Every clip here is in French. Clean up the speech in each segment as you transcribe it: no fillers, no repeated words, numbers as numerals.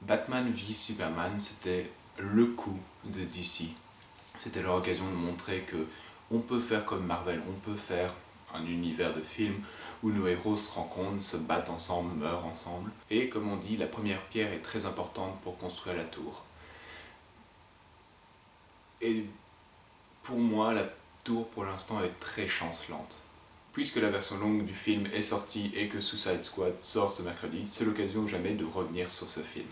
Batman v Superman, c'était le coup de DC. C'était leur occasion de montrer que on peut faire comme Marvel, on peut faire un univers de films où nos héros se rencontrent, se battent ensemble, meurent ensemble. Et comme on dit, la première pierre est très importante pour construire la tour. Et pour moi, la tour pour l'instant est très chancelante. Puisque la version longue du film est sortie et que Suicide Squad sort ce mercredi, c'est l'occasion jamais de revenir sur ce film.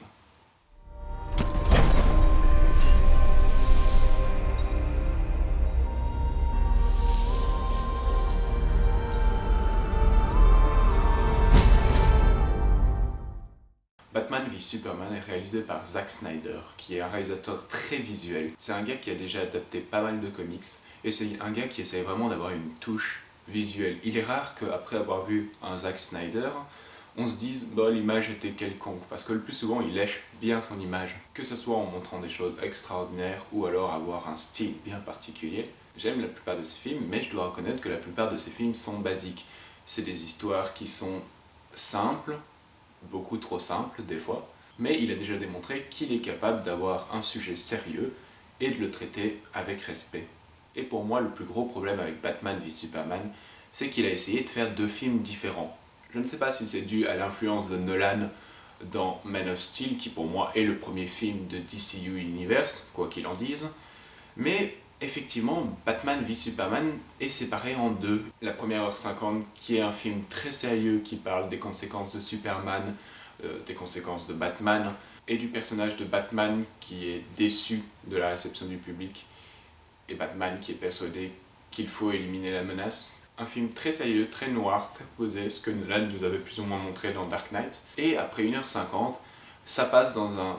Batman v Superman est réalisé par Zack Snyder, qui est un réalisateur très visuel. C'est un gars qui a déjà adapté pas mal de comics, et c'est un gars qui essaye vraiment d'avoir une touche visuelle. Il est rare qu'après avoir vu un Zack Snyder, on se dise bah, l'image était quelconque, parce que le plus souvent il lèche bien son image, que ce soit en montrant des choses extraordinaires ou alors avoir un style bien particulier. J'aime la plupart de ses films, mais je dois reconnaître que la plupart de ses films sont basiques. C'est des histoires qui sont simples, beaucoup trop simple des fois, mais il a déjà démontré qu'il est capable d'avoir un sujet sérieux et de le traiter avec respect. Et pour moi, le plus gros problème avec Batman v Superman, c'est qu'il a essayé de faire deux films différents. Je ne sais pas si c'est dû à l'influence de Nolan dans Man of Steel, qui pour moi est le premier film de DCU Universe, quoi qu'il en dise, mais effectivement, Batman v Superman est séparé en deux. La première heure 50, qui est un film très sérieux qui parle des conséquences de Superman, des conséquences de Batman, et du personnage de Batman qui est déçu de la réception du public, et Batman qui est persuadé qu'il faut éliminer la menace. Un film très sérieux, très noir, très posé, ce que Nolan nous avait plus ou moins montré dans Dark Knight. Et après 1h50, ça passe dans un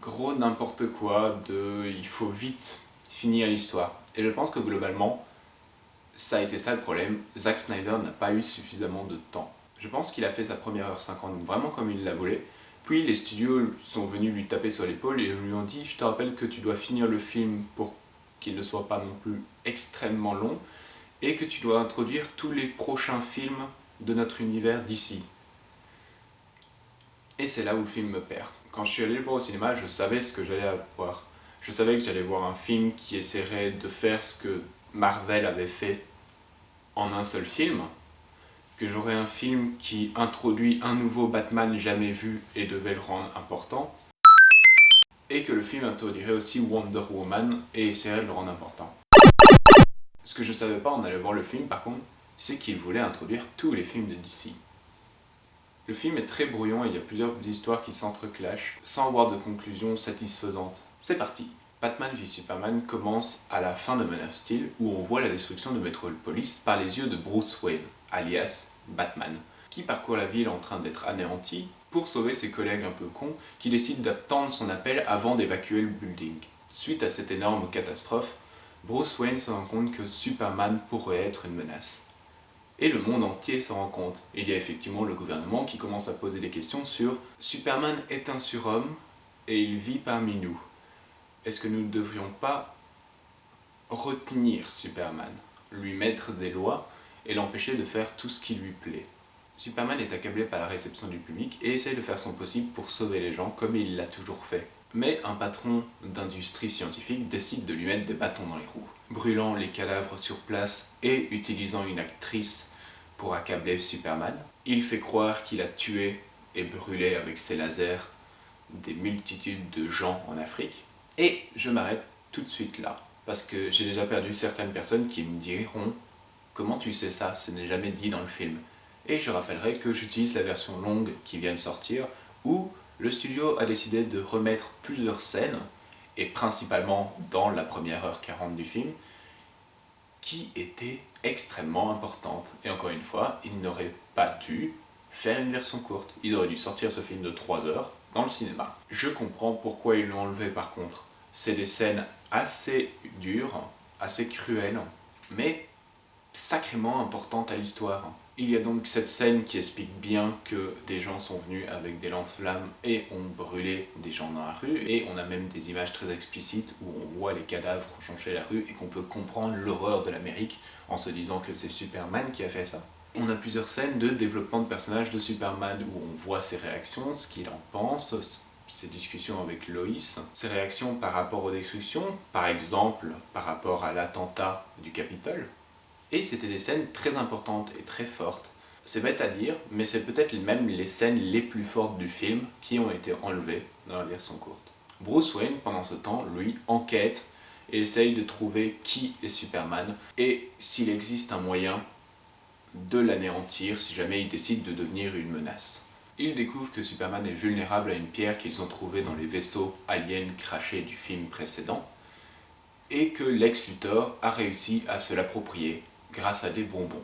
gros n'importe quoi de il faut vite finir l'histoire. Et je pense que globalement, ça a été ça le problème. Zack Snyder n'a pas eu suffisamment de temps. Je pense qu'il a fait sa première heure 50 vraiment comme il la voulait. Puis les studios sont venus lui taper sur l'épaule et lui ont dit « Je te rappelle que tu dois finir le film pour qu'il ne soit pas non plus extrêmement long et que tu dois introduire tous les prochains films de notre univers d'ici. » Et c'est là où le film me perd. Quand je suis allé le voir au cinéma, je savais ce que j'allais voir. Je savais que j'allais voir un film qui essaierait de faire ce que Marvel avait fait en un seul film, que j'aurais un film qui introduit un nouveau Batman jamais vu et devait le rendre important, et que le film introduirait aussi Wonder Woman et essaierait de le rendre important. Ce que je savais pas en allant voir le film par contre, c'est qu'il voulait introduire tous les films de DC. Le film est très brouillon et il y a plusieurs histoires qui s'entreclashent sans avoir de conclusion satisfaisante. C'est parti. Batman v Superman commence à la fin de Man of Steel où on voit la destruction de Metropolis par les yeux de Bruce Wayne, alias Batman, qui parcourt la ville en train d'être anéanti pour sauver ses collègues un peu cons qui décident d'attendre son appel avant d'évacuer le building. Suite à cette énorme catastrophe, Bruce Wayne se rend compte que Superman pourrait être une menace. Et le monde entier s'en rend compte. Et il y a effectivement le gouvernement qui commence à poser des questions sur Superman est un surhomme et il vit parmi nous. Est-ce que nous ne devrions pas retenir Superman, lui mettre des lois et l'empêcher de faire tout ce qui lui plaît? Superman est accablé par la réception du public et essaie de faire son possible pour sauver les gens comme il l'a toujours fait. Mais un patron d'industrie scientifique décide de lui mettre des bâtons dans les roues, brûlant les cadavres sur place et utilisant une actrice pour accabler Superman. Il fait croire qu'il a tué et brûlé avec ses lasers des multitudes de gens en Afrique. Et je m'arrête tout de suite là, parce que j'ai déjà perdu certaines personnes qui me diront « Comment tu sais ça? Ce n'est jamais dit dans le film. » Et je rappellerai que j'utilise la version longue qui vient de sortir, où le studio a décidé de remettre plusieurs scènes, et principalement dans la première heure 40 du film, qui étaient extrêmement importantes. Et encore une fois, ils n'auraient pas dû faire une version courte. Ils auraient dû sortir ce film de 3 heures dans le cinéma. Je comprends pourquoi ils l'ont enlevé par contre. C'est des scènes assez dures, assez cruelles, mais sacrément importantes à l'histoire. Il y a donc cette scène qui explique bien que des gens sont venus avec des lance-flammes et ont brûlé des gens dans la rue, et on a même des images très explicites où on voit les cadavres joncher la rue et qu'on peut comprendre l'horreur de l'Amérique en se disant que c'est Superman qui a fait ça. On a plusieurs scènes de développement de personnages de Superman où on voit ses réactions, ce qu'il en pense, ses discussions avec Lois, ses réactions par rapport aux destructions, par exemple par rapport à l'attentat du Capitole. Et c'était des scènes très importantes et très fortes. C'est bête à dire, mais c'est peut-être même les scènes les plus fortes du film qui ont été enlevées dans la version courte. Bruce Wayne, pendant ce temps, lui, enquête et essaye de trouver qui est Superman et s'il existe un moyen de l'anéantir si jamais il décide de devenir une menace. Il découvre que Superman est vulnérable à une pierre qu'ils ont trouvée dans les vaisseaux aliens crashés du film précédent et que Lex Luthor a réussi à se l'approprier grâce à des bonbons.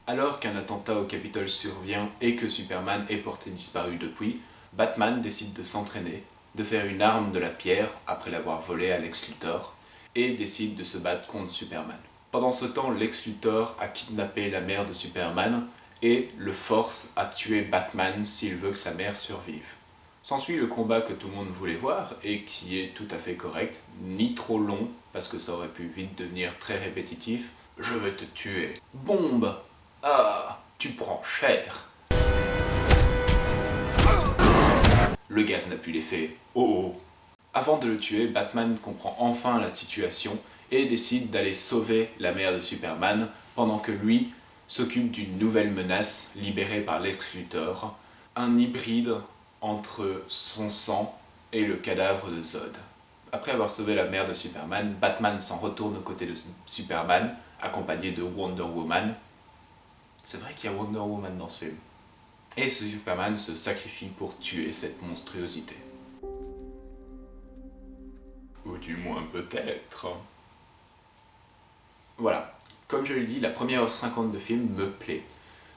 Alors qu'un attentat au Capitole survient et que Superman est porté disparu depuis, Batman décide de s'entraîner, de faire une arme de la pierre après l'avoir volée à Lex Luthor, et décide de se battre contre Superman. Pendant ce temps, Lex Luthor a kidnappé la mère de Superman et le force à tuer Batman s'il veut que sa mère survive. S'ensuit le combat que tout le monde voulait voir et qui est tout à fait correct, ni trop long parce que ça aurait pu vite devenir très répétitif. Je vais te tuer. Bombe! Ah, tu prends cher. Le gaz n'a plus l'effet. Oh oh. Avant de le tuer, Batman comprend enfin la situation et décide d'aller sauver la mère de Superman pendant que lui s'occupe d'une nouvelle menace libérée par Lex Luthor, un hybride entre son sang et le cadavre de Zod. Après avoir sauvé la mère de Superman, Batman s'en retourne aux côtés de Superman, accompagné de Wonder Woman. C'est vrai qu'il y a Wonder Woman dans ce film. Et Superman se sacrifie pour tuer cette monstruosité. Ou du moins peut-être. Voilà. Comme je l'ai dit, la première heure 50 de film me plaît.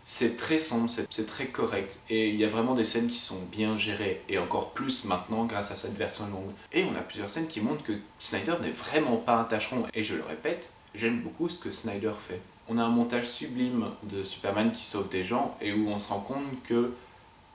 C'est très sombre, c'est très correct, et il y a vraiment des scènes qui sont bien gérées, et encore plus maintenant grâce à cette version longue. Et on a plusieurs scènes qui montrent que Snyder n'est vraiment pas un tâcheron, et je le répète, j'aime beaucoup ce que Snyder fait. On a un montage sublime de Superman qui sauve des gens, et où on se rend compte que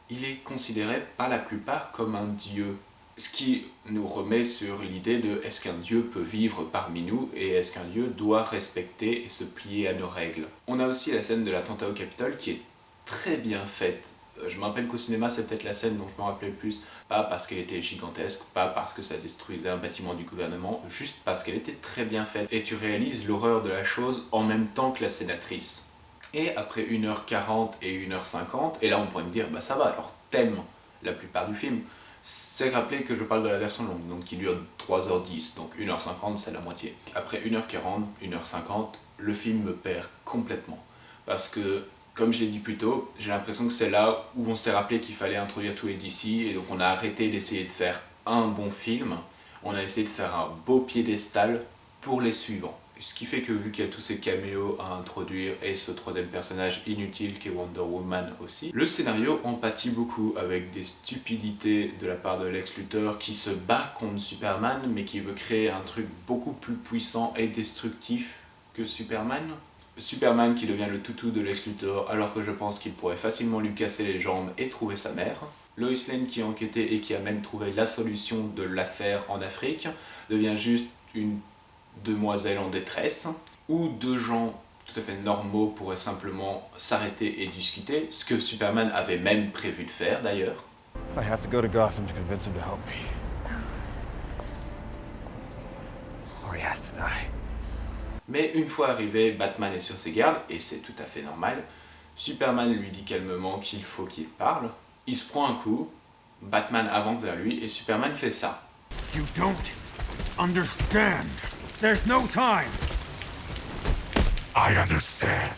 il est considéré par la plupart comme un dieu. Ce qui nous remet sur l'idée de est-ce qu'un dieu peut vivre parmi nous et est-ce qu'un dieu doit respecter et se plier à nos règles. On a aussi la scène de l'attentat au Capitole qui est très bien faite. Je me rappelle qu'au cinéma c'est peut-être la scène dont je me rappelais le plus, pas parce qu'elle était gigantesque, pas parce que ça détruisait un bâtiment du gouvernement, juste parce qu'elle était très bien faite. Et tu réalises l'horreur de la chose en même temps que la scénatrice. Et après 1h40 et 1h50, et là on pourrait me dire bah ça va, alors t'aimes la plupart du film. C'est rappelé que je parle de la version longue, donc qui dure 3h10, donc 1h50 c'est la moitié. Après 1h40, 1h50, le film me perd complètement. Parce que, comme je l'ai dit plus tôt, j'ai l'impression que c'est là où on s'est rappelé qu'il fallait introduire tous les DC, et donc on a arrêté d'essayer de faire un bon film, on a essayé de faire un beau piédestal pour les suivants. Ce qui fait que vu qu'il y a tous ces caméos à introduire et ce troisième personnage inutile qui est Wonder Woman aussi, le scénario empathie beaucoup avec des stupidités de la part de Lex Luthor qui se bat contre Superman mais qui veut créer un truc beaucoup plus puissant et destructif que Superman. Superman qui devient le toutou de Lex Luthor alors que je pense qu'il pourrait facilement lui casser les jambes et trouver sa mère. Lois Lane qui a enquêté et qui a même trouvé la solution de l'affaire en Afrique devient juste une demoiselle en détresse, où deux gens tout à fait normaux pourraient simplement s'arrêter et discuter, ce que Superman avait même prévu de faire d'ailleurs. I have to go to Gotham to convince him to help me. Or he has to die. Mais une fois arrivé, Batman est sur ses gardes, et c'est tout à fait normal. Superman lui dit calmement qu'il faut qu'il parle. Il se prend un coup, Batman avance vers lui, et Superman fait ça. You don't understand. There's no time. I understand.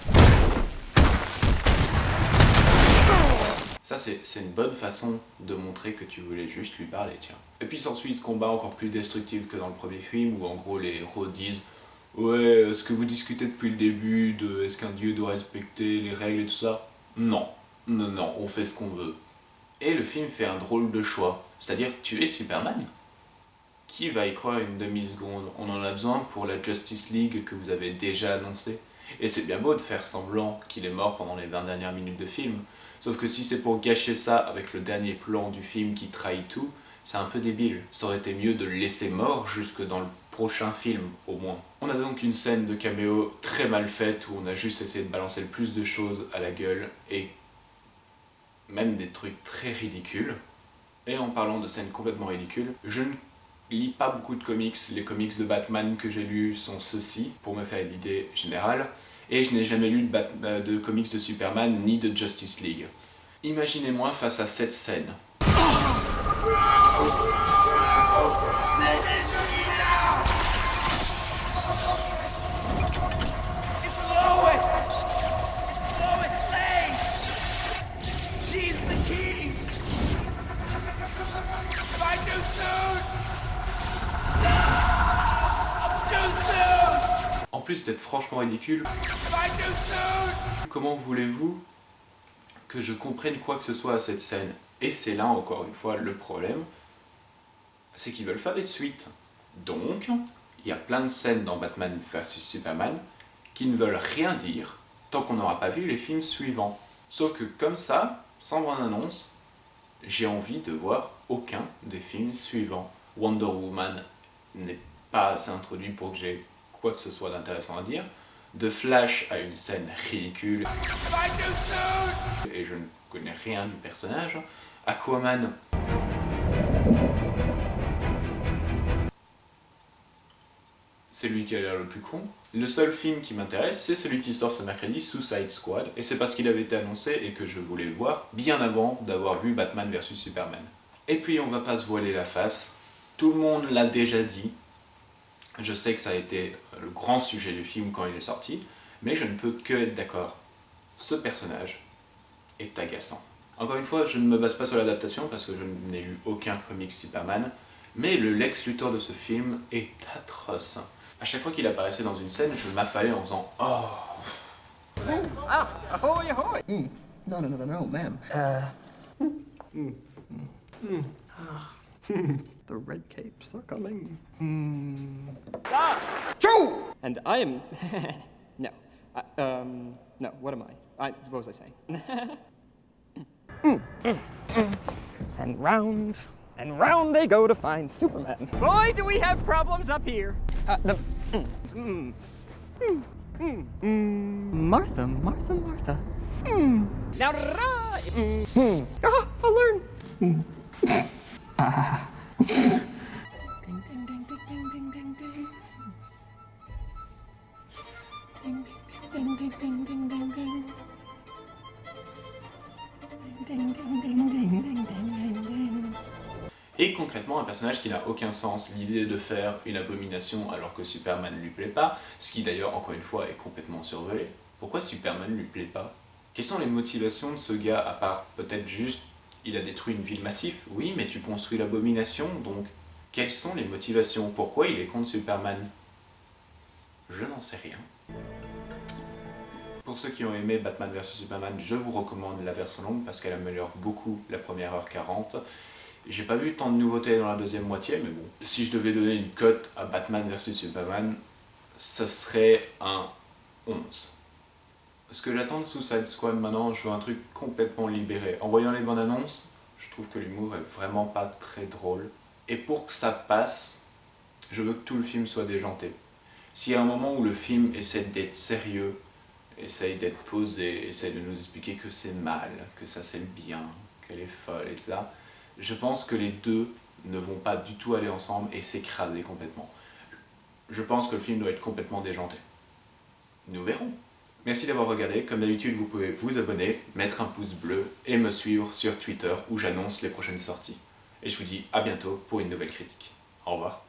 Ça, c'est une bonne façon de montrer que tu voulais juste lui parler, tiens. Et puis s'ensuit ce combat encore plus destructif que dans le premier film, où en gros les héros disent « Ouais, ce que vous discutez depuis le début, de est-ce qu'un dieu doit respecter les règles et tout ça ?» Non, non, on fait ce qu'on veut. Et le film fait un drôle de choix, c'est-à-dire tuer Superman. Qui va y croire une demi-seconde? On en a besoin pour la Justice League que vous avez déjà annoncée. Et c'est bien beau de faire semblant qu'il est mort pendant les 20 dernières minutes de film, sauf que si c'est pour gâcher ça avec le dernier plan du film qui trahit tout, c'est un peu débile. Ça aurait été mieux de le laisser mort jusque dans le prochain film, au moins. On a donc une scène de caméo très mal faite, où on a juste essayé de balancer le plus de choses à la gueule, et même des trucs très ridicules. Et en parlant de scènes complètement ridicules, je ne lis pas beaucoup de comics. Les comics de Batman que j'ai lus sont ceux-ci, pour me faire l'idée générale, et je n'ai jamais lu de comics de Superman ni de Justice League. Imaginez-moi face à cette scène. En plus d'être franchement ridicule, comment voulez-vous que je comprenne quoi que ce soit à cette scène? Et c'est là encore une fois le problème, c'est qu'ils veulent faire des suites. Donc, il y a plein de scènes dans Batman vs Superman qui ne veulent rien dire tant qu'on n'aura pas vu les films suivants. Sauf que comme ça, sans bande-annonce, j'ai envie de voir aucun des films suivants. Wonder Woman n'est pas assez introduit pour que j'ai quoi que ce soit d'intéressant à dire. De Flash a une scène ridicule et je ne connais rien du personnage. Aquaman, c'est lui qui a l'air le plus con. Le seul film qui m'intéresse, c'est celui qui sort ce mercredi, Suicide Squad, et c'est parce qu'il avait été annoncé et que je voulais le voir bien avant d'avoir vu Batman vs Superman. Et puis on va pas se voiler la face, tout le monde l'a déjà dit. Je sais que ça a été le grand sujet du film quand il est sorti, mais je ne peux que être d'accord. Ce personnage est agaçant. Encore une fois, je ne me base pas sur l'adaptation parce que je n'ai lu aucun comic Superman, mais le Lex Luthor de ce film est atroce. À chaque fois qu'il apparaissait dans une scène, je m'affalais en faisant « Oh !» Ah, ahoy, ahoy! No, no, no, no, no, ma'am. The red capes are coming. True! And I am... no. No, what am I? What was I saying? And round they go to find Superman. Boy, do we have problems up here. Martha. Now, I'll learn. Ding, ding, ding, ding, ding, ding, ding, ding. Ding, ding, ding, ding, ding, ding, ding. Ding, ding, ding, ding, ding, ding, ding. Et concrètement, un personnage qui n'a aucun sens, l'idée de faire une abomination alors que Superman ne lui plaît pas, ce qui d'ailleurs, encore une fois, est complètement survolé. Pourquoi Superman ne lui plaît pas? Quelles sont les motivations de ce gars, à part peut-être juste, il a détruit une ville massive? Oui, mais tu construis l'abomination, donc quelles sont les motivations? Pourquoi il est contre Superman? Je n'en sais rien. Pour ceux qui ont aimé Batman vs Superman, je vous recommande la version longue parce qu'elle améliore beaucoup la première heure 40. J'ai pas vu tant de nouveautés dans la deuxième moitié, mais bon. Si je devais donner une cote à Batman vs Superman, ça serait un 11. Ce que j'attends de Suicide Squad maintenant, je veux un truc complètement libéré. En voyant les bandes annonces, je trouve que l'humour est vraiment pas très drôle. Et pour que ça passe, je veux que tout le film soit déjanté. S'il y a un moment où le film essaie d'être sérieux, essaye d'être posé, essaye de nous expliquer que c'est mal, que ça c'est le bien, qu'elle est folle et tout ça, je pense que les deux ne vont pas du tout aller ensemble et s'écraser complètement. Je pense que le film doit être complètement déjanté. Nous verrons. Merci d'avoir regardé. Comme d'habitude, vous pouvez vous abonner, mettre un pouce bleu et me suivre sur Twitter où j'annonce les prochaines sorties. Et je vous dis à bientôt pour une nouvelle critique. Au revoir.